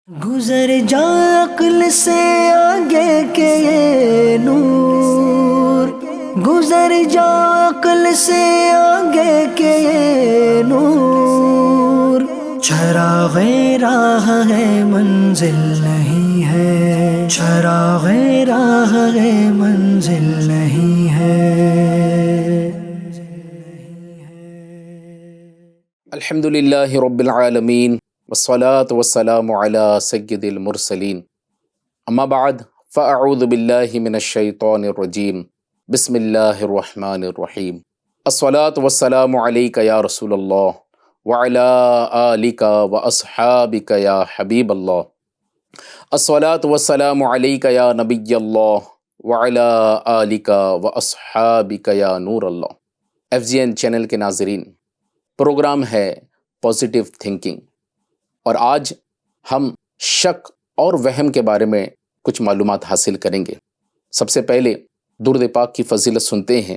گزر جا عقل سے آگے کے یہ نور، گزر جا عقل سے آگے کے یہ نور، چراغ راہ ہے منزل نہیں ہے، چراغ راہ ہے منزل نہیں ہے۔ الحمدللہ رب العالمین والصلاة والسلام علی سید المرسلین، اما بعد فاعوذ باللہ من الشیطان الرجیم، بسم اللہ الرحمن الرحیم۔ الصلاة والسلام علیک یا رسول اللہ وعلی آلک واصحابک یا حبیب اللہ، الصلاة والسلام علیک یا نبی اللہ وعلی آلک واصحابک یا نور اللہ۔ FGN چینل کے ناظرین، پروگرام ہے پازیٹیو تھنکنگ، اور آج ہم شک اور وہم کے بارے میں کچھ معلومات حاصل کریں گے۔ سب سے پہلے درود پاک کی فضیلت سنتے ہیں۔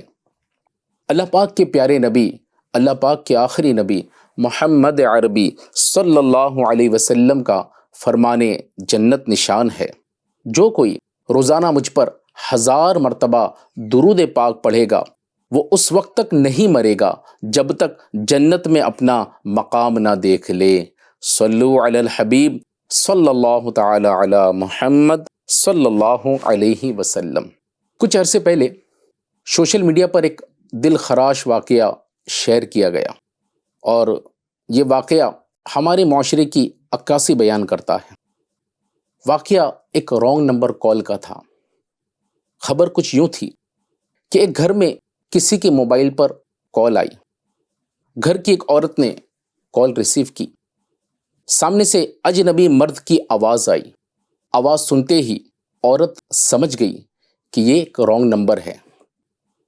اللہ پاک کے پیارے نبی، اللہ پاک کے آخری نبی محمد عربی صلی اللہ علیہ وسلم کا فرمان جنت نشان ہے، جو کوئی روزانہ مجھ پر 1000 مرتبہ درود پاک پڑھے گا وہ اس وقت تک نہیں مرے گا جب تک جنت میں اپنا مقام نہ دیکھ لے۔ صلو علی الحبیب صلی اللہ تعالی علی محمد صلی اللہ علیہ وسلم۔ کچھ عرصے پہلے سوشل میڈیا پر ایک دل خراش واقعہ شیئر کیا گیا، اور یہ واقعہ ہمارے معاشرے کی عکاسی بیان کرتا ہے۔ واقعہ ایک رانگ نمبر کال کا تھا۔ خبر کچھ یوں تھی کہ ایک گھر میں کسی کے موبائل پر کال آئی۔ گھر کی ایک عورت نے کال ریسیو کی۔ سامنے سے اجنبی مرد کی آواز آئی۔ آواز سنتے ہی عورت سمجھ گئی کہ یہ ایک رانگ نمبر ہے۔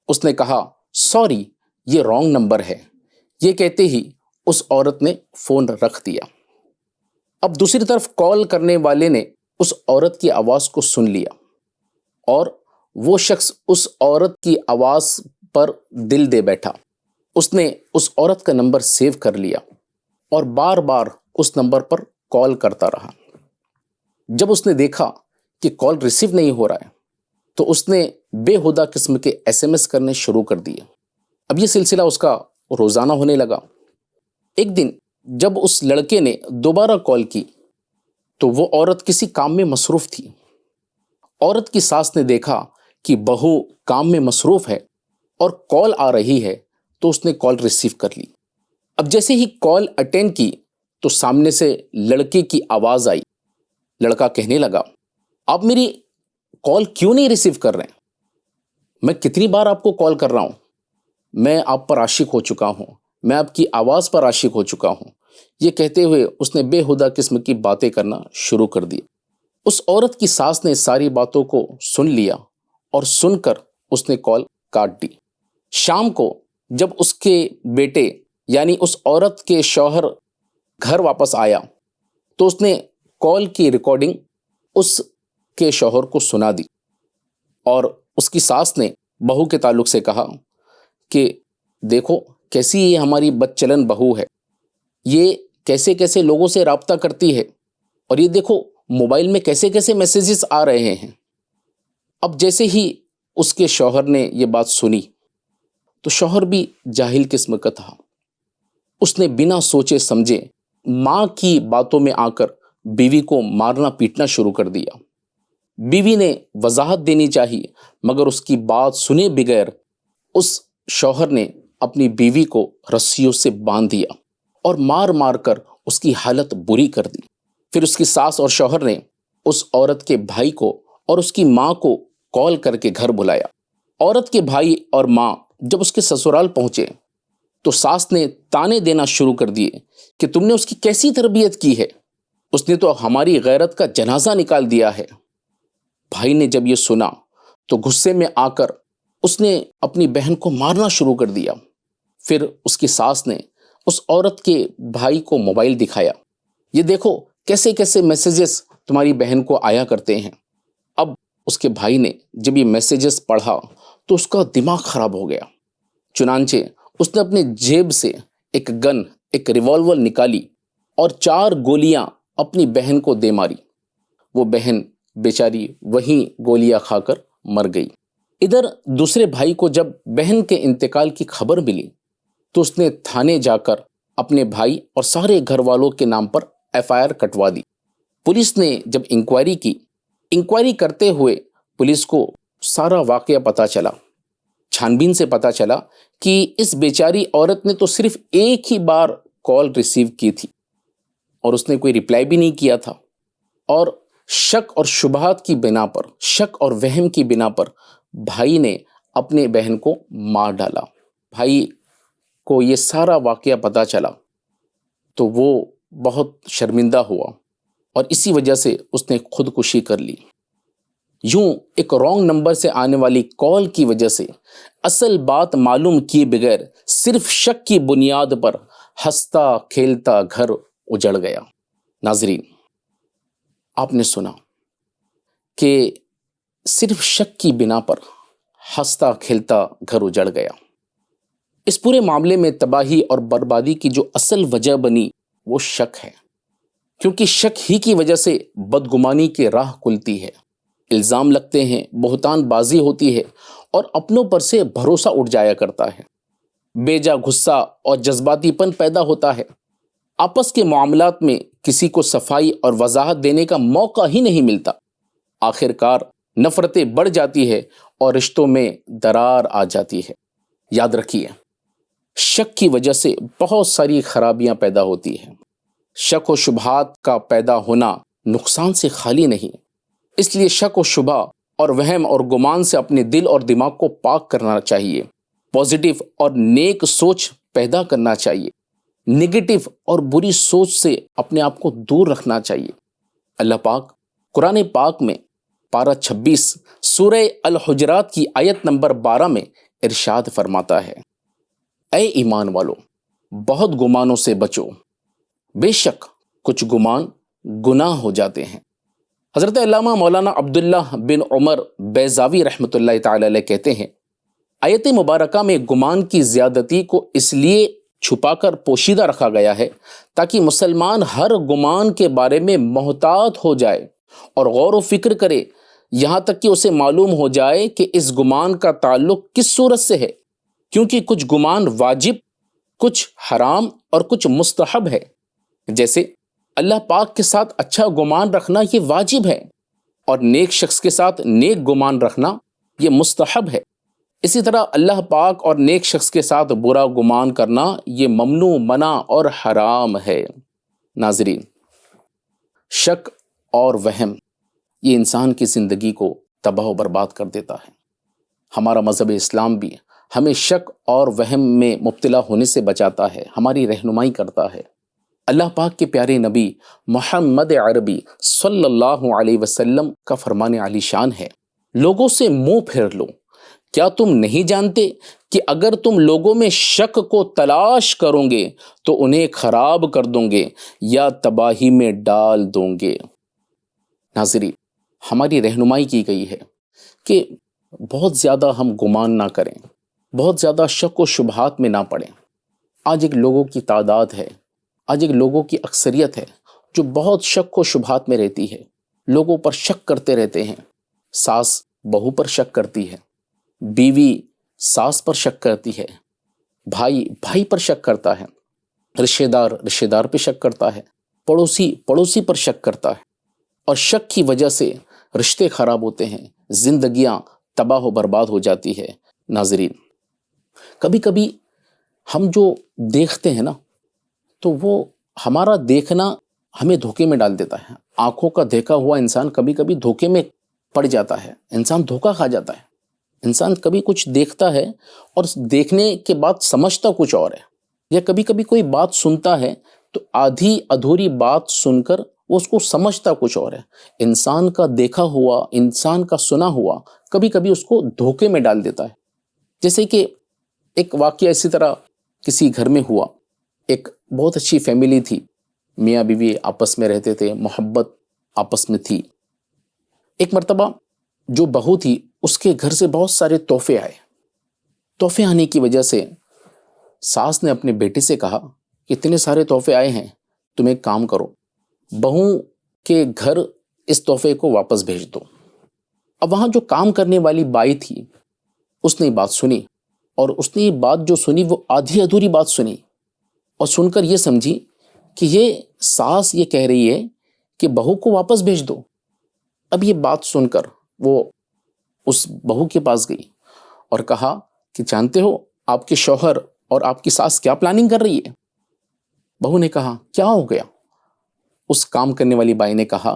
اس نے کہا، سوری، یہ رانگ نمبر ہے۔ یہ کہتے ہی اس عورت نے فون رکھ دیا۔ اب دوسری طرف کال کرنے والے نے اس عورت کی آواز کو سن لیا، اور وہ شخص اس عورت کی آواز پر دل دے بیٹھا۔ اس نے اس عورت کا نمبر سیو کر لیا اور بار بار اس نمبر پر کال کرتا رہا۔ جب اس نے دیکھا کہ کال ریسیو نہیں ہو رہا ہے تو اس نے بے ہودہ قسم کے SMS کرنے شروع کر دیے۔ اب یہ سلسلہ اس کا روزانہ ہونے لگا۔ ایک دن جب اس لڑکے نے دوبارہ کال کی تو وہ عورت کسی کام میں مصروف تھی۔ عورت کی ساس نے دیکھا کہ بہو کام میں مصروف ہے اور کال آ رہی ہے، تو اس نے کال ریسیو کر لی۔ اب جیسے ہی کال اٹینڈ کی تو سامنے سے لڑکے کی آواز آئی۔ لڑکا کہنے لگا، آپ میری کال کیوں نہیں ریسیو کر رہے ہیں؟ میں کتنی بار آپ کو کال کر رہا ہوں، میں آپ پر عاشق ہو چکا ہوں، میں آپ کی آواز پر عاشق ہو چکا ہوں۔ یہ کہتے ہوئے اس نے بے ہودہ قسم کی باتیں کرنا شروع کر دی۔ اس عورت کی ساس نے ساری باتوں کو سن لیا، اور سن کر اس نے کال کاٹ دی۔ شام کو جب اس کے بیٹے یعنی اس عورت کے شوہر گھر واپس آیا تو اس نے کال کی ریکارڈنگ اس کے شوہر کو سنا دی، اور اس کی ساس نے بہو کے تعلق سے کہا کہ دیکھو کیسی یہ ہماری بدچلن بہو ہے، یہ کیسے کیسے لوگوں سے رابطہ کرتی ہے، اور یہ دیکھو موبائل میں کیسے کیسے میسیجز آ رہے ہیں۔ اب جیسے ہی اس کے شوہر نے یہ بات سنی تو شوہر بھی جاہل قسم کا تھا۔ اس نے بنا سوچے سمجھے ماں کی باتوں میں آ کر بیوی کو مارنا پیٹنا شروع کر دیا۔ بیوی نے وضاحت دینی چاہی، مگر اس کی بات سنے بغیر اس شوہر نے اپنی بیوی کو رسیوں سے باندھ دیا اور مار مار کر اس کی حالت بری کر دی۔ پھر اس کی ساس اور شوہر نے اس عورت کے بھائی کو اور اس کی ماں کو کال کر کے گھر بلایا۔ عورت کے بھائی اور ماں جب اس کے سسرال پہنچے تو ساس نے تانے دینا شروع کر دیے کہ تم نے اس کی کیسی تربیت کی ہے، اس نے تو ہماری غیرت کا جنازہ نکال دیا ہے۔ بھائی نے جب یہ سنا تو غصے میں آ کر اس نے اپنی بہن کو مارنا شروع کر دیا۔ پھر اس کی ساس نے اس عورت کے بھائی کو موبائل دکھایا، یہ دیکھو کیسے کیسے میسیجز تمہاری بہن کو آیا کرتے ہیں۔ اب اس کے بھائی نے جب یہ میسیجز پڑھا تو اس کا دماغ خراب ہو گیا۔ چنانچہ اس نے اپنے جیب سے ایک گن، ایک ریوالور نکالی اور 4 گولیاں اپنی بہن کو دے ماری۔ وہ بہن بیچاری وہیں گولیاں کھا کر مر گئی۔ ادھر دوسرے بھائی کو جب بہن کے انتقال کی خبر ملی تو اس نے تھانے جا کر اپنے بھائی اور سارے گھر والوں کے نام پر FIR کٹوا دی۔ پولیس نے جب انکوائری کرتے ہوئے پولیس کو سارا واقعہ پتہ چلا، چھان بین سے پتہ چلا کہ اس بیچاری عورت نے تو صرف ایک ہی بار کال ریسیو کی تھی اور اس نے کوئی رپلائی بھی نہیں کیا تھا، اور شک اور شبہات کی بنا پر، شک اور وہم کی بنا پر بھائی نے اپنے بہن کو مار ڈالا۔ بھائی کو یہ سارا واقعہ پتہ چلا تو وہ بہت شرمندہ ہوا اور اسی وجہ سے اس نے خودکشی کر لی۔ یوں ایک رانگ نمبر سے آنے والی کال کی وجہ سے اصل بات معلوم کیے بغیر صرف شک کی بنیاد پر ہنستا کھیلتا گھر اجڑ گیا۔ ناظرین، آپ نے سنا کہ صرف شک کی بنا پر ہنستا کھیلتا گھر اجڑ گیا۔ اس پورے معاملے میں تباہی اور بربادی کی جو اصل وجہ بنی وہ شک ہے، کیونکہ شک ہی کی وجہ سے بدگمانی کی راہ کھلتی ہے، الزام لگتے ہیں، بہتان بازی ہوتی ہے اور اپنوں پر سے بھروسہ اٹھ جایا کرتا ہے، بیجا غصہ اور جذباتی پن پیدا ہوتا ہے، آپس کے معاملات میں کسی کو صفائی اور وضاحت دینے کا موقع ہی نہیں ملتا، آخر کار نفرتیں بڑھ جاتی ہے اور رشتوں میں درار آ جاتی ہے۔ یاد رکھیے، شک کی وجہ سے بہت ساری خرابیاں پیدا ہوتی ہیں۔ شک و شبہات کا پیدا ہونا نقصان سے خالی نہیں، اس لیے شک و شبہ اور وہم اور گمان سے اپنے دل اور دماغ کو پاک کرنا چاہیے، پازیٹیو اور نیک سوچ پیدا کرنا چاہیے، نگیٹو اور بری سوچ سے اپنے آپ کو دور رکھنا چاہیے۔ اللہ پاک قرآن پاک میں پارہ 26 سورہ الحجرات کی آیت نمبر 12 میں ارشاد فرماتا ہے، اے ایمان والو، بہت گمانوں سے بچو، بے شک کچھ گمان گناہ ہو جاتے ہیں۔ حضرت علامہ مولانا عبداللہ بن عمر بیضاوی رحمۃ اللہ تعالی علیہ کہتے ہیں، آیت مبارکہ میں گمان کی زیادتی کو اس لیے چھپا کر پوشیدہ رکھا گیا ہے تاکہ مسلمان ہر گمان کے بارے میں محتاط ہو جائے اور غور و فکر کرے، یہاں تک کہ اسے معلوم ہو جائے کہ اس گمان کا تعلق کس صورت سے ہے، کیونکہ کچھ گمان واجب، کچھ حرام اور کچھ مستحب ہے۔ جیسے اللہ پاک کے ساتھ اچھا گمان رکھنا یہ واجب ہے اور نیک شخص کے ساتھ نیک گمان رکھنا یہ مستحب ہے، اسی طرح اللہ پاک اور نیک شخص کے ساتھ برا گمان کرنا یہ ممنوع، منع اور حرام ہے۔ ناظرین، شک اور وہم یہ انسان کی زندگی کو تباہ و برباد کر دیتا ہے۔ ہمارا مذہب اسلام بھی ہمیں شک اور وہم میں مبتلا ہونے سے بچاتا ہے، ہماری رہنمائی کرتا ہے۔ اللہ پاک کے پیارے نبی محمد عربی صلی اللہ علیہ وسلم کا فرمان عالی شان ہے، لوگوں سے منہ پھیر لو، کیا تم نہیں جانتے کہ اگر تم لوگوں میں شک کو تلاش کرو گے تو انہیں خراب کر دو گے یا تباہی میں ڈال دو گے۔ ناظرین، ہماری رہنمائی کی گئی ہے کہ بہت زیادہ ہم گمان نہ کریں، بہت زیادہ شک و شبہات میں نہ پڑیں۔ آج ایک لوگوں کی تعداد ہے، آج ایک لوگوں کی اکثریت ہے جو بہت شک و شبہات میں رہتی ہے، لوگوں پر شک کرتے رہتے ہیں، ساس بہو پر شک کرتی ہے، بیوی ساس پر شک کرتی ہے، بھائی بھائی پر شک کرتا ہے، رشتہ دار پہ شک کرتا ہے، پڑوسی پر شک کرتا ہے، اور شک کی وجہ سے رشتے خراب ہوتے ہیں، زندگیاں تباہ و برباد ہو جاتی ہے۔ ناظرین، کبھی کبھی ہم جو دیکھتے ہیں نا تو وہ ہمارا دیکھنا ہمیں دھوکے میں ڈال دیتا ہے۔ آنکھوں کا دیکھا ہوا انسان کبھی کبھی دھوکے میں پڑ جاتا ہے، انسان دھوکا کھا جاتا ہے۔ انسان کبھی کچھ دیکھتا ہے اور دیکھنے کے بعد سمجھتا کچھ اور ہے، یا کبھی کبھی کوئی بات سنتا ہے تو آدھی ادھوری بات سن کر وہ اس کو سمجھتا کچھ اور ہے۔ انسان کا دیکھا ہوا، انسان کا سنا ہوا کبھی کبھی اس کو دھوکے میں ڈال دیتا ہے۔ جیسے کہ ایک واقعہ اسی طرح کسی گھر میں ہوا، ایک بہت اچھی فیملی تھی، میاں بیوی آپس میں رہتے تھے، محبت آپس میں تھی۔ ایک مرتبہ جو بہو تھی اس کے گھر سے بہت سارے تحفے آئے۔ تحفے آنے کی وجہ سے ساس نے اپنے بیٹے سے کہا کہ اتنے سارے تحفے آئے ہیں، تم ایک کام کرو، بہو کے گھر اس تحفے کو واپس بھیج دو۔ اب وہاں جو کام کرنے والی بائی تھی اس نے بات سنی، اور اس نے یہ بات جو سنی وہ آدھی ادھوری بات سنی، اور سن کر یہ سمجھی کہ یہ ساس یہ کہہ رہی ہے کہ بہو کو واپس بھیج دو۔ اب یہ بات سن کر وہ اس بہو کے پاس گئی اور کہا کہ جانتے ہو آپ کے شوہر اور آپ کی ساس کیا پلاننگ کر رہی ہے؟ بہو نے کہا کیا ہو گیا؟ اس کام کرنے والی بائی نے کہا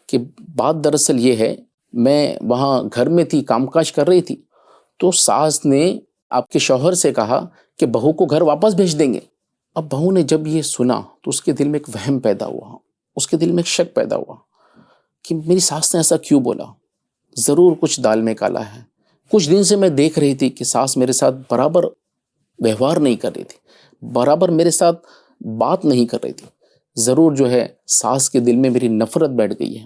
کہ بات دراصل یہ ہے، میں وہاں گھر میں تھی، کام کاج کر رہی تھی، تو ساس نے آپ کے شوہر سے کہا کہ بہو کو گھر واپس بھیج دیں گے۔ اب بہو نے جب یہ سنا تو اس کے دل میں ایک وہم پیدا ہوا، اس کے دل میں ایک شک پیدا ہوا کہ میری ساس نے ایسا کیوں بولا؟ ضرور کچھ دال میں کالا ہے۔ کچھ دن سے میں دیکھ رہی تھی کہ ساس میرے ساتھ برابر ویوہار نہیں کر رہی تھی، برابر میرے ساتھ بات نہیں کر رہی تھی، ضرور جو ہے ساس کے دل میں میری نفرت بیٹھ گئی ہے۔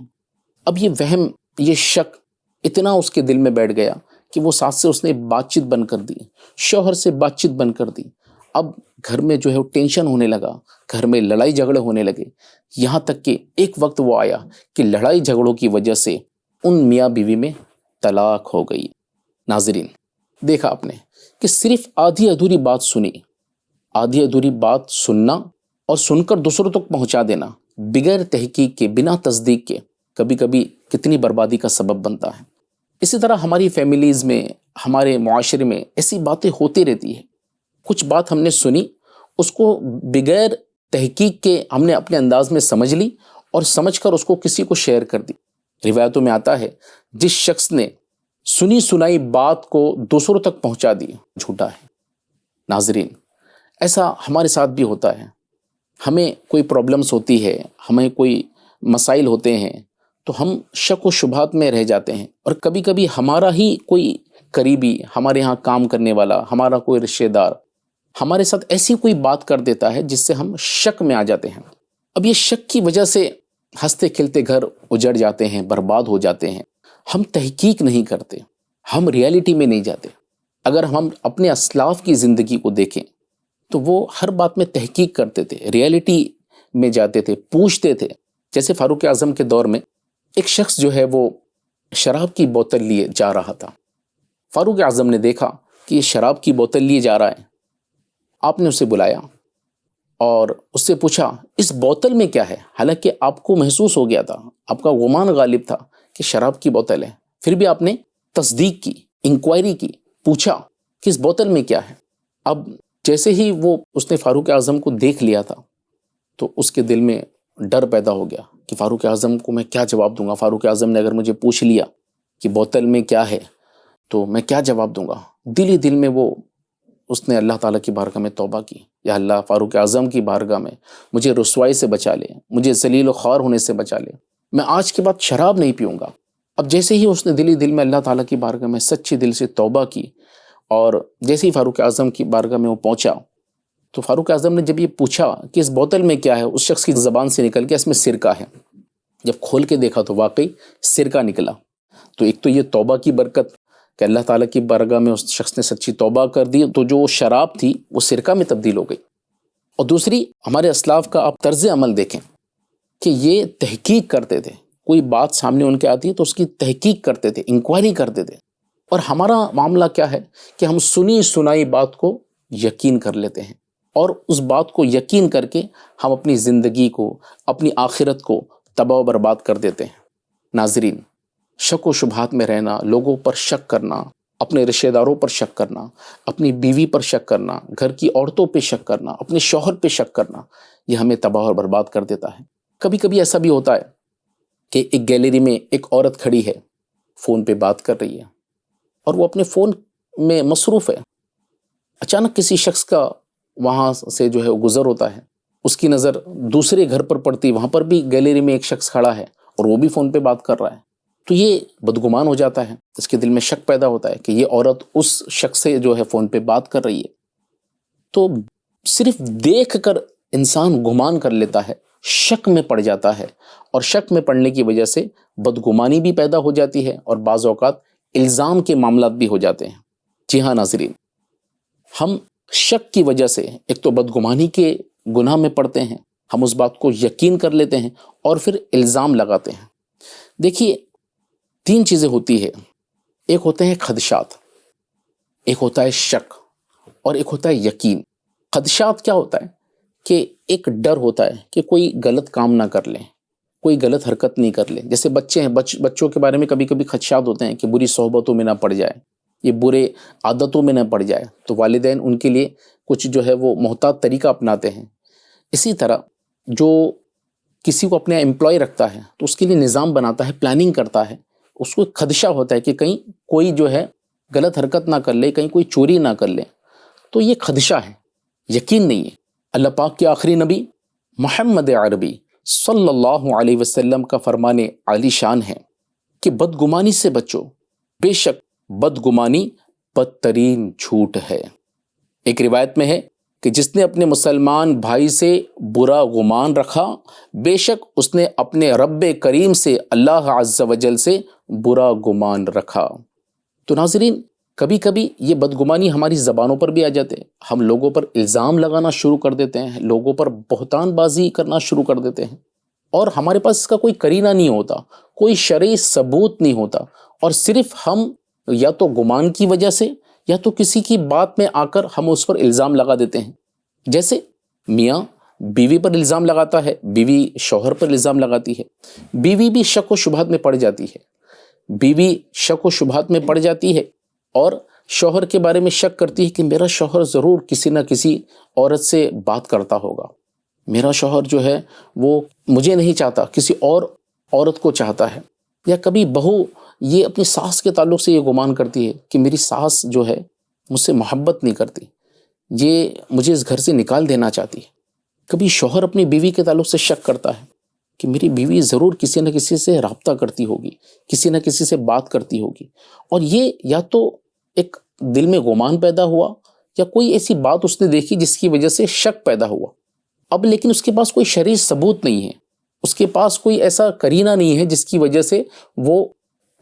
اب یہ وہم، یہ شک اتنا اس کے دل میں بیٹھ گیا کہ وہ ساس سے اس نے بات چیت بند کر دی، شوہر سے بات چیت بند کر دی۔ اب گھر میں جو ہے وہ ٹینشن ہونے لگا، گھر میں لڑائی جھگڑے ہونے لگے، یہاں تک کہ ایک وقت وہ آیا کہ لڑائی جھگڑوں کی وجہ سے ان میاں بیوی میں طلاق ہو گئی۔ ناظرین، دیکھا آپ نے کہ صرف آدھی ادھوری بات سنی، آدھی ادھوری بات سننا اور سن کر دوسروں تک پہنچا دینا بغیر تحقیق کے، بنا تصدیق کے، کبھی کبھی کتنی بربادی کا سبب بنتا ہے۔ اسی طرح ہماری فیملیز میں، ہمارے معاشرے میں ایسی باتیں ہوتی رہتی ہیں۔ کچھ بات ہم نے سنی، اس کو بغیر تحقیق کے ہم نے اپنے انداز میں سمجھ لی اور سمجھ کر اس کو کسی کو شیئر کر دی۔ روایتوں میں آتا ہے جس شخص نے سنی سنائی بات کو دوسروں تک پہنچا دی جھوٹا ہے۔ ناظرین، ایسا ہمارے ساتھ بھی ہوتا ہے۔ ہمیں کوئی پرابلمس ہوتی ہے، ہمیں کوئی مسائل ہوتے ہیں تو ہم شک و شبہات میں رہ جاتے ہیں، اور کبھی کبھی ہمارا ہی کوئی قریبی، ہمارے ہاں کام کرنے والا، ہمارا کوئی رشتہ دار ہمارے ساتھ ایسی کوئی بات کر دیتا ہے جس سے ہم شک میں آ جاتے ہیں۔ اب یہ شک کی وجہ سے ہنستے کھلتے گھر اجڑ جاتے ہیں، برباد ہو جاتے ہیں۔ ہم تحقیق نہیں کرتے، ہم ریالٹی میں نہیں جاتے۔ اگر ہم اپنے اسلاف کی زندگی کو دیکھیں تو وہ ہر بات میں تحقیق کرتے تھے، ریالٹی میں جاتے تھے، پوچھتے تھے۔ جیسے فاروق اعظم کے دور میں ایک شخص جو ہے وہ شراب کی بوتل لیے جا رہا تھا۔ فاروق اعظم نے دیکھا کہ یہ شراب کی بوتل لیے جا رہا ہے۔ آپ نے اسے بلایا اور اس سے پوچھا اس بوتل میں کیا ہے؟ حالانکہ آپ کو محسوس ہو گیا تھا، آپ کا گمان غالب تھا کہ شراب کی بوتل ہے، پھر بھی آپ نے تصدیق کی، انکوائری کی، پوچھا کہ اس بوتل میں کیا ہے۔ اب جیسے ہی اس نے فاروق اعظم کو دیکھ لیا تھا تو اس کے دل میں ڈر پیدا ہو گیا کہ فاروق اعظم کو میں کیا جواب دوں گا؟ فاروق اعظم نے اگر مجھے پوچھ لیا کہ بوتل میں کیا ہے تو میں کیا جواب دوں گا؟ دل ہی دل میں اس نے اللہ تعالیٰ کی بارگاہ میں توبہ کی، یا اللہ، فاروق اعظم کی بارگاہ میں مجھے رسوائی سے بچا لے، مجھے ذلیل و خوار ہونے سے بچا لے، میں آج کے بعد شراب نہیں پیوں گا۔ اب جیسے ہی اس نے دل ہی دل میں اللہ تعالیٰ کی بارگاہ میں سچی دل سے توبہ کی، اور جیسے ہی فاروق اعظم کی بارگاہ میں وہ پہنچا تو فاروق اعظم نے جب یہ پوچھا کہ اس بوتل میں کیا ہے، اس شخص کی زبان سے نکل گیا اس میں سرکہ ہے۔ جب کھول کے دیکھا تو واقعی سرکہ نکلا۔ تو ایک تو یہ توبہ کی برکت کہ اللہ تعالیٰ کی بارگاہ میں اس شخص نے سچی توبہ کر دی تو جو شراب تھی وہ سرکہ میں تبدیل ہو گئی، اور دوسری ہمارے اسلاف کا آپ طرز عمل دیکھیں کہ یہ تحقیق کرتے تھے، کوئی بات سامنے ان کے آتی ہے تو اس کی تحقیق کرتے تھے، انکوائری کرتے تھے۔ اور ہمارا معاملہ کیا ہے کہ ہم سنی سنائی بات کو یقین کر لیتے ہیں، اور اس بات کو یقین کر کے ہم اپنی زندگی کو، اپنی آخرت کو تباہ و برباد کر دیتے ہیں۔ ناظرین، شک و شبہات میں رہنا، لوگوں پر شک کرنا، اپنے رشتہ داروں پر شک کرنا، اپنی بیوی پر شک کرنا، گھر کی عورتوں پہ شک کرنا، اپنے شوہر پہ شک کرنا، یہ ہمیں تباہ اور برباد کر دیتا ہے۔ کبھی کبھی ایسا بھی ہوتا ہے کہ ایک گیلری میں ایک عورت کھڑی ہے، فون پہ بات کر رہی ہے اور وہ اپنے فون میں مصروف ہے۔ اچانک کسی شخص کا وہاں سے جو ہے وہ گزر ہوتا ہے، اس کی نظر دوسرے گھر پر پڑتی، وہاں پر بھی گیلری میں ایک شخص کھڑا ہے اور وہ بھی فون پہ بات کر رہا ہے، تو یہ بدگمان ہو جاتا ہے، اس کے دل میں شک پیدا ہوتا ہے کہ یہ عورت اس شخص سے جو ہے فون پہ بات کر رہی ہے۔ تو صرف دیکھ کر انسان گمان کر لیتا ہے، شک میں پڑ جاتا ہے، اور شک میں پڑنے کی وجہ سے بدگمانی بھی پیدا ہو جاتی ہے، اور بعض اوقات الزام کے معاملات بھی ہو جاتے ہیں۔ جی ہاں ناظرین، ہم شک کی وجہ سے ایک تو بدگمانی کے گناہ میں پڑتے ہیں، ہم اس بات کو یقین کر لیتے ہیں اور پھر الزام لگاتے ہیں۔ دیکھیے 3 چیزیں ہوتی ہے، ایک ہوتے ہیں خدشات، ایک ہوتا ہے شک، اور ایک ہوتا ہے یقین۔ خدشات کیا ہوتا ہے کہ ایک ڈر ہوتا ہے کہ کوئی غلط کام نہ کر لیں، کوئی غلط حرکت نہیں کر لیں۔ جیسے بچے ہیں، بچوں کے بارے میں کبھی کبھی خدشات ہوتے ہیں کہ بری صحبتوں میں نہ پڑ جائے، یہ برے عادتوں میں نہ پڑ جائے، تو والدین ان کے لیے کچھ جو ہے وہ محتاط طریقہ اپناتے ہیں۔ اسی طرح جو کسی کو اپنے امپلائی رکھتا ہے تو اس کے لیے نظام بناتا ہے، پلاننگ کرتا ہے، اس کو ایک خدشہ ہوتا ہے کہ کہیں کوئی جو ہے غلط حرکت نہ کر لے، کہیں کوئی چوری نہ کر لے، تو یہ خدشہ ہے، یقین نہیں ہے۔ اللہ پاک کے آخری نبی محمد عربی صلی اللہ علیہ وسلم کا فرمان عالی شان ہے کہ بدگمانی سے بچو، بے شک بدگمانی بدترین جھوٹ ہے۔ ایک روایت میں ہے کہ جس نے اپنے مسلمان بھائی سے برا گمان رکھا، بے شک اس نے اپنے رب کریم سے، اللہ عز و جل سے برا گمان رکھا۔ تو ناظرین، کبھی کبھی یہ بدگمانی ہماری زبانوں پر بھی آ جاتے ہیں، ہم لوگوں پر الزام لگانا شروع کر دیتے ہیں، لوگوں پر بہتان بازی کرنا شروع کر دیتے ہیں، اور ہمارے پاس اس کا کوئی قرینہ نہیں ہوتا، کوئی شرعی ثبوت نہیں ہوتا، اور صرف ہم یا تو گمان کی وجہ سے یا تو کسی کی بات میں آ کر ہم اس پر الزام لگا دیتے ہیں۔ جیسے میاں بیوی پر الزام لگاتا ہے، بیوی شوہر پر الزام لگاتی ہے، بیوی بھی شک و شبہات میں پڑ جاتی ہے، بیوی شک و شبہات میں پڑ جاتی ہے اور شوہر کے بارے میں شک کرتی ہے کہ میرا شوہر ضرور کسی نہ کسی عورت سے بات کرتا ہوگا، میرا شوہر جو ہے وہ مجھے نہیں چاہتا، کسی اور عورت کو چاہتا ہے۔ یا کبھی بہو یہ اپنی ساس کے تعلق سے یہ گمان کرتی ہے کہ میری ساس جو ہے مجھ سے محبت نہیں کرتی، یہ مجھے اس گھر سے نکال دینا چاہتی ہے۔ کبھی شوہر اپنی بیوی کے تعلق سے شک کرتا ہے کہ میری بیوی ضرور کسی نہ کسی سے رابطہ کرتی ہوگی، کسی نہ کسی سے بات کرتی ہوگی، اور یہ یا تو ایک دل میں گمان پیدا ہوا یا کوئی ایسی بات اس نے دیکھی جس کی وجہ سے شک پیدا ہوا۔ اب لیکن اس کے پاس کوئی شرعی ثبوت نہیں ہے، اس کے پاس کوئی ایسا قرینہ نہیں ہے جس کی وجہ سے وہ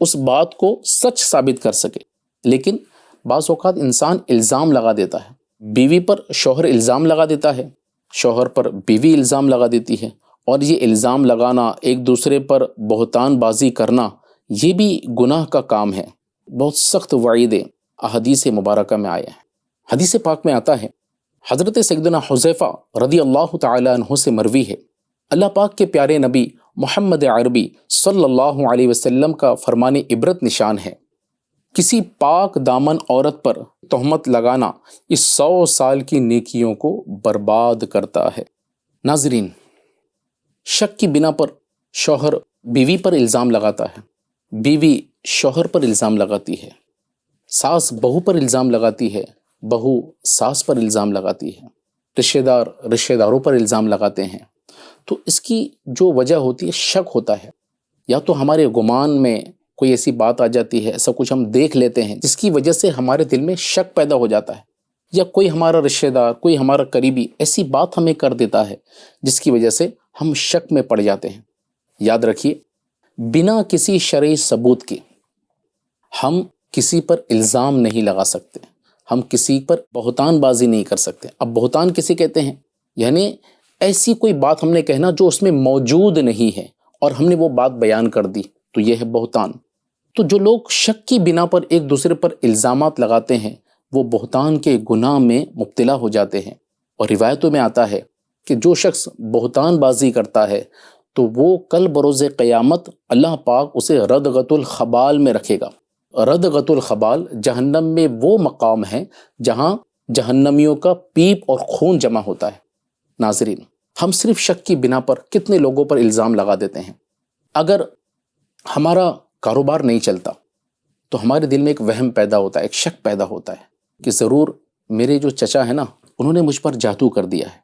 اس بات کو سچ ثابت کر سکے۔ لیکن بعض اوقات انسان الزام لگا دیتا ہے، بیوی پر شوہر الزام لگا دیتا ہے، شوہر پر بیوی الزام لگا دیتی ہے، اور یہ الزام لگانا، ایک دوسرے پر بہتان بازی کرنا، یہ بھی گناہ کا کام ہے۔ بہت سخت وعیدیں احادیث مبارکہ میں آئے ہیں۔ حدیث پاک میں آتا ہے، حضرت سیدنا حذیفہ رضی اللہ تعالی عنہ سے مروی ہے، اللہ پاک کے پیارے نبی محمد عربی صلی اللہ علیہ وسلم کا فرمان عبرت نشان ہے، کسی پاک دامن عورت پر تہمت لگانا اس 100 سال کی نیکیوں کو برباد کرتا ہے۔ ناظرین، شک کی بنا پر شوہر بیوی پر الزام لگاتا ہے، بیوی شوہر پر الزام لگاتی ہے، ساس بہو پر الزام لگاتی ہے، بہو ساس پر الزام لگاتی ہے، رشتہ دار رشتہ داروں پر الزام لگاتے ہیں۔ تو اس کی جو وجہ ہوتی ہے، شک ہوتا ہے، یا تو ہمارے گمان میں کوئی ایسی بات آ جاتی ہے، ایسا کچھ ہم دیکھ لیتے ہیں جس کی وجہ سے ہمارے دل میں شک پیدا ہو جاتا ہے، یا کوئی ہمارا رشتہ دار، کوئی ہمارا قریبی ایسی بات ہمیں کر دیتا ہے جس کی وجہ سے ہم شک میں پڑ جاتے ہیں۔ یاد رکھیے، بنا کسی شرعی ثبوت کے ہم کسی پر الزام نہیں لگا سکتے، ہم کسی پر بہتان بازی نہیں کر سکتے۔ اب بہتان کسے کہتے ہیں؟ یعنی ایسی کوئی بات ہم نے کہنا جو اس میں موجود نہیں ہے اور ہم نے وہ بات بیان کر دی، تو یہ ہے بہتان۔ تو جو لوگ شک کی بنا پر ایک دوسرے پر الزامات لگاتے ہیں، وہ بہتان کے گناہ میں مبتلا ہو جاتے ہیں۔ اور روایتوں میں آتا ہے کہ جو شخص بہتان بازی کرتا ہے تو وہ کل بروز قیامت اللہ پاک اسے ردغۃ الخبال میں رکھے گا۔ ردغۃ الخبال جہنم میں وہ مقام ہے جہاں جہنمیوں کا پیپ اور خون جمع ہوتا ہے۔ ناظرین، ہم صرف شک کی بنا پر کتنے لوگوں پر الزام لگا دیتے ہیں۔ اگر ہمارا کاروبار نہیں چلتا تو ہمارے دل میں ایک وہم پیدا ہوتا ہے، ایک شک پیدا ہوتا ہے کہ ضرور میرے جو چچا ہے نا، انہوں نے مجھ پر جادو کر دیا ہے۔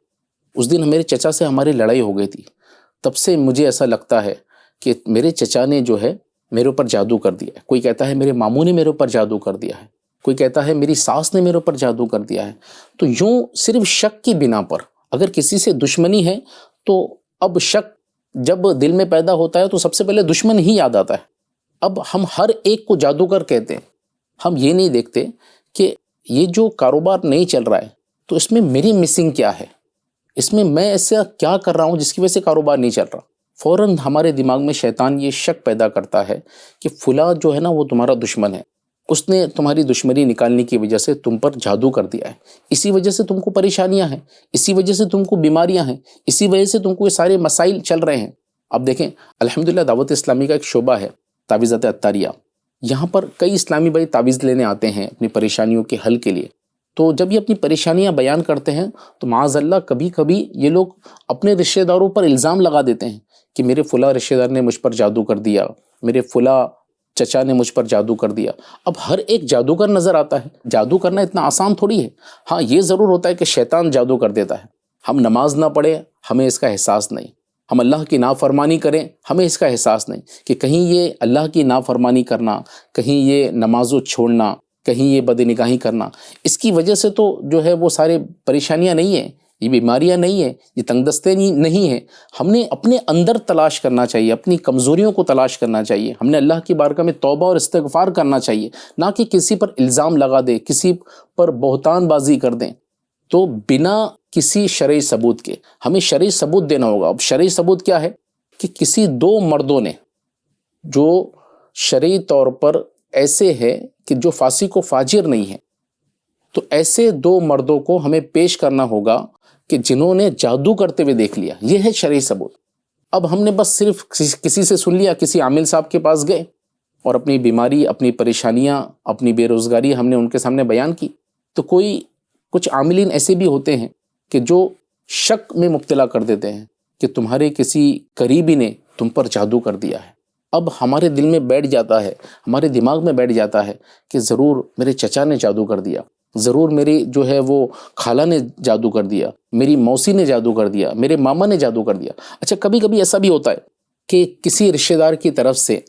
اس دن میرے چچا سے ہماری لڑائی ہو گئی تھی، تب سے مجھے ایسا لگتا ہے کہ میرے چچا نے جو ہے میرے اوپر جادو کر دیا ہے۔ کوئی کہتا ہے میرے ماموں نے میرے اوپر جادو کر دیا ہے، کوئی کہتا ہے میری ساس نے میرے اوپر جادو کر دیا ہے۔ تو یوں صرف شک کی بنا پر اگر کسی سے دشمنی ہے تو اب شک جب دل میں پیدا ہوتا ہے تو سب سے پہلے دشمن ہی یاد آتا ہے۔ اب ہم ہر ایک کو جادوگر کہتے ہیں، ہم یہ نہیں دیکھتے کہ یہ جو کاروبار نہیں چل رہا ہے تو اس میں میری مسنگ کیا ہے، اس میں ایسا کیا کر رہا ہوں جس کی وجہ سے کاروبار نہیں چل رہا؟ فوراً ہمارے دماغ میں شیطان یہ شک پیدا کرتا ہے کہ فلاں جو ہے نا وہ تمہارا دشمن ہے، اس نے تمہاری دشمنی نکالنے کی وجہ سے تم پر جادو کر دیا ہے، اسی وجہ سے تم کو پریشانیاں ہیں، اسی وجہ سے تم کو بیماریاں ہیں، اسی وجہ سے تم کو یہ سارے مسائل چل رہے ہیں۔ اب دیکھیں الحمدللہ دعوت اسلامی کا ایک شعبہ ہے تعویذات عطاریہ، یہاں پر کئی اسلامی بھائی تعویذ لینے آتے ہیں اپنی پریشانیوں کے حل کے لیے۔ تو جب یہ اپنی پریشانیاں بیان کرتے ہیں تو معاذ اللہ کبھی کبھی یہ لوگ اپنے رشتہ داروں پر الزام لگا دیتے ہیں کہ میرے فلاں رشتہ دار نے مجھ پر جادو کر دیا، میرے فلاں چچا نے مجھ پر جادو کر دیا۔ اب ہر ایک جادوگر نظر آتا ہے، جادو کرنا اتنا آسان تھوڑی ہے۔ ہاں یہ ضرور ہوتا ہے کہ شیطان جادو کر دیتا ہے، ہم نماز نہ پڑھیں ہمیں اس کا احساس نہیں، ہم اللہ کی نافرمانی کریں ہمیں اس کا احساس نہیں کہ کہیں یہ اللہ کی نافرمانی کرنا، کہیں یہ نمازوں چھوڑنا، کہیں یہ بدنگاہی کرنا، اس کی وجہ سے تو جو ہے وہ سارے پریشانیاں نہیں ہیں، یہ بیماریاں نہیں ہیں، یہ تنگ دستے نہیں ہیں۔ ہم نے اپنے اندر تلاش کرنا چاہیے، اپنی کمزوریوں کو تلاش کرنا چاہیے، ہم نے اللہ کی بارگاہ میں توبہ اور استغفار کرنا چاہیے، نہ کہ کسی پر الزام لگا دے، کسی پر بہتان بازی کر دیں۔ تو بنا کسی شرعی ثبوت کے ہمیں شرعی ثبوت دینا ہوگا۔ اب شرعی ثبوت کیا ہے کہ کسی دو مردوں نے جو شرعی طور پر ایسے ہے کہ جو فاسق و فاجر نہیں ہے، تو ایسے دو مردوں کو ہمیں پیش کرنا ہوگا کہ جنہوں نے جادو کرتے ہوئے دیکھ لیا، یہ ہے شرعی ثبوت۔ اب ہم نے بس صرف کسی سے سن لیا، کسی عامل صاحب کے پاس گئے اور اپنی بیماری، اپنی پریشانیاں، اپنی بے روزگاری ہم نے ان کے سامنے بیان کی، تو کچھ عاملین ایسے بھی ہوتے ہیں کہ جو شک میں مبتلا کر دیتے ہیں کہ تمہارے کسی قریبی نے تم پر جادو کر دیا ہے۔ اب ہمارے دل میں بیٹھ جاتا ہے، ہمارے دماغ میں بیٹھ جاتا ہے کہ ضرور میرے چچا نے جادو کر دیا، ضرور میری جو ہے وہ خالہ نے جادو کر دیا، میری موسی نے جادو کر دیا، میرے ماما نے جادو کر دیا۔ اچھا کبھی کبھی ایسا بھی ہوتا ہے کہ کسی رشتہ دار کی طرف سے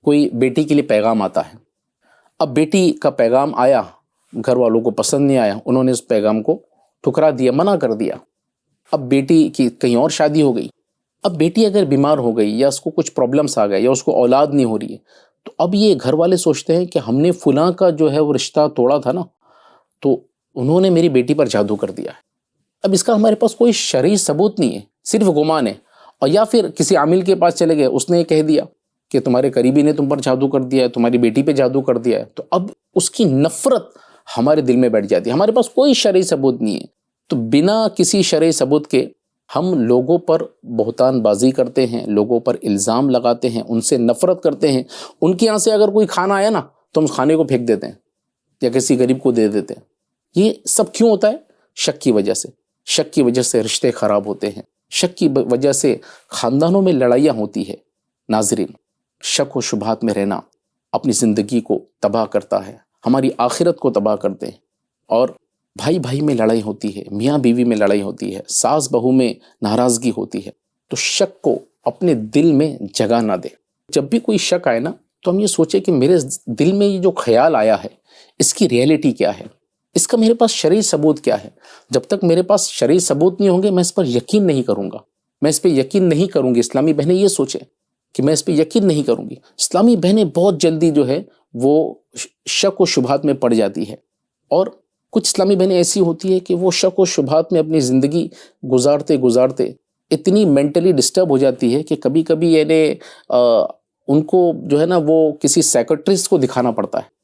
کوئی بیٹی کے لیے پیغام آتا ہے، اب بیٹی کا پیغام آیا، گھر والوں کو پسند نہیں آیا، انہوں نے اس پیغام کو ٹھکرا دیا، منع کر دیا۔ اب بیٹی کی کہیں اور شادی ہو گئی، اب بیٹی اگر بیمار ہو گئی یا اس کو کچھ پرابلمس آ گئے یا اس کو اولاد نہیں ہو رہی ہے، تو اب یہ گھر والے سوچتے ہیں کہ ہم نے فلاں کا جو ہے وہ رشتہ توڑا تھا نا، تو انہوں نے میری بیٹی پر جادو کر دیا ہے۔ اب اس کا ہمارے پاس کوئی شرعی ثبوت نہیں ہے، صرف گمان ہے، اور یا پھر کسی عامل کے پاس چلے گئے، اس نے یہ کہہ دیا کہ تمہارے قریبی نے تم پر جادو کر دیا ہے، تمہاری بیٹی پہ جادو کر دیا ہے، تو اب اس کی نفرت ہمارے دل میں بیٹھ جاتی ہے۔ ہمارے پاس کوئی شرعی ثبوت نہیں ہے، تو بنا کسی شرعی ثبوت کے ہم لوگوں پر بہتان بازی کرتے ہیں، لوگوں پر الزام لگاتے ہیں، ان سے نفرت کرتے ہیں۔ ان کے یہاں سے اگر کوئی کھانا آیا نا تو ہم اس کھانے کو پھینک دیتے ہیں یا کسی غریب کو دے دیتے ہیں۔ یہ سب کیوں ہوتا ہے؟ شک کی وجہ سے۔ شک کی وجہ سے رشتے خراب ہوتے ہیں، شک کی وجہ سے خاندانوں میں لڑائیاں ہوتی ہے۔ ناظرین، شک و شبہات میں رہنا اپنی زندگی کو تباہ کرتا ہے، ہماری آخرت کو تباہ کرتے ہیں، اور بھائی بھائی میں لڑائی ہوتی ہے، میاں بیوی میں لڑائی ہوتی ہے، ساس بہو میں ناراضگی ہوتی ہے۔ تو شک کو اپنے دل میں جگہ نہ دے۔ جب بھی کوئی شک آئے نا تو ہم یہ سوچیں کہ میرے دل میں یہ جو خیال آیا ہے اس کی ریئلٹی کیا ہے، اس کا میرے پاس شرعی ثبوت کیا ہے۔ جب تک میرے پاس شرعی ثبوت نہیں ہوں گے میں اس پر یقین نہیں کروں گا، میں اس پہ یقین نہیں کروں گی۔ اسلامی بہنیں یہ سوچیں کہ میں اس پہ یقین نہیں کروں گی۔ اسلامی بہنیں بہت جلدی جو ہے وہ شک و شبہات میں پڑ جاتی ہے، اور کچھ اسلامی بہنیں ایسی ہوتی ہے کہ وہ شک و شبہات میں اپنی زندگی گزارتے اتنی مینٹلی ڈسٹرب ہو جاتی ہے کہ کبھی کبھی یعنی ان کو جو ہے نا وہ کسی سائیکٹرسٹ کو دکھانا پڑتا ہے،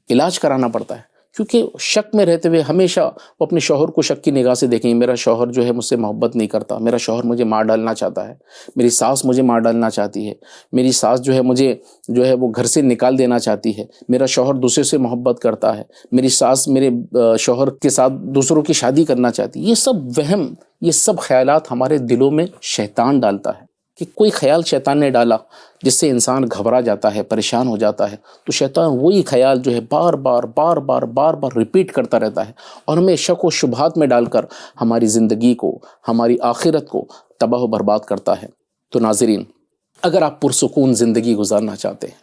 علاج کرانا پڑتا ہے، کیونکہ شک میں رہتے ہوئے ہمیشہ وہ اپنے شوہر کو شک کی نگاہ سے دیکھیں، میرا شوہر جو ہے مجھ سے محبت نہیں کرتا، میرا شوہر مجھے مار ڈالنا چاہتا ہے، میری ساس مجھے مار ڈالنا چاہتی ہے، میری ساس جو ہے مجھے جو ہے وہ گھر سے نکال دینا چاہتی ہے، میرا شوہر دوسرے سے محبت کرتا ہے، میری ساس میرے شوہر کے ساتھ دوسروں کی شادی کرنا چاہتی ہے۔ یہ سب وہم، یہ سب خیالات ہمارے دلوں میں شیطان ڈالتا ہے، کہ کوئی خیال شیطان نے ڈالا جس سے انسان گھبرا جاتا ہے، پریشان ہو جاتا ہے، تو شیطان وہی خیال جو ہے بار بار ریپیٹ کرتا رہتا ہے، اور ہمیں شک و شبہات میں ڈال کر ہماری زندگی کو، ہماری آخرت کو تباہ و برباد کرتا ہے۔ تو ناظرین، اگر آپ پرسکون زندگی گزارنا چاہتے ہیں،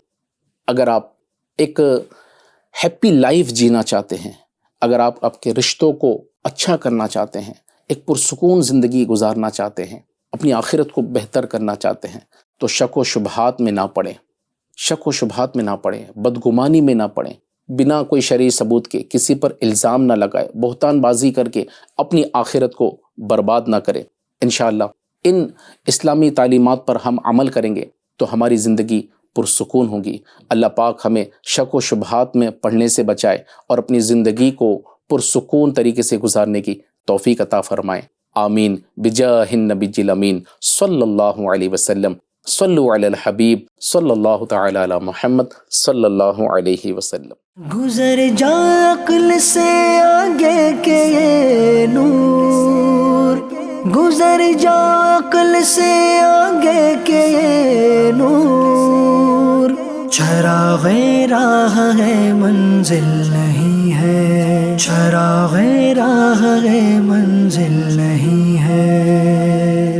اگر آپ ایک ہیپی لائف جینا چاہتے ہیں، اگر آپ کے رشتوں کو اچھا کرنا چاہتے ہیں، ایک پرسکون زندگی گزارنا چاہتے ہیں، اپنی آخرت کو بہتر کرنا چاہتے ہیں، تو شک و شبہات میں نہ پڑیں، شک و شبہات میں نہ پڑیں، بدگمانی میں نہ پڑیں، بنا کوئی شرعی ثبوت کے کسی پر الزام نہ لگائے، بہتان بازی کر کے اپنی آخرت کو برباد نہ کرے۔ انشاءاللہ ان اسلامی تعلیمات پر ہم عمل کریں گے تو ہماری زندگی پرسکون ہوگی۔ اللہ پاک ہمیں شک و شبہات میں پڑھنے سے بچائے اور اپنی زندگی کو پرسکون طریقے سے گزارنے کی توفیق عطا فرمائے، آمین بجاہ النبی الامین صلی اللہ علیہ وسلم۔ صلو علی الحبیب صلی اللہ تعالی علی محمد صلی اللہ علیہ وسلم۔ گزر جا عقل سے آگے کے یہ نور، گزر جا عقل سے آگے کے یہ نور، چراغ راہ ہے منزل نہیں ہے، چراغ راہ ہے منزل نہیں ہے۔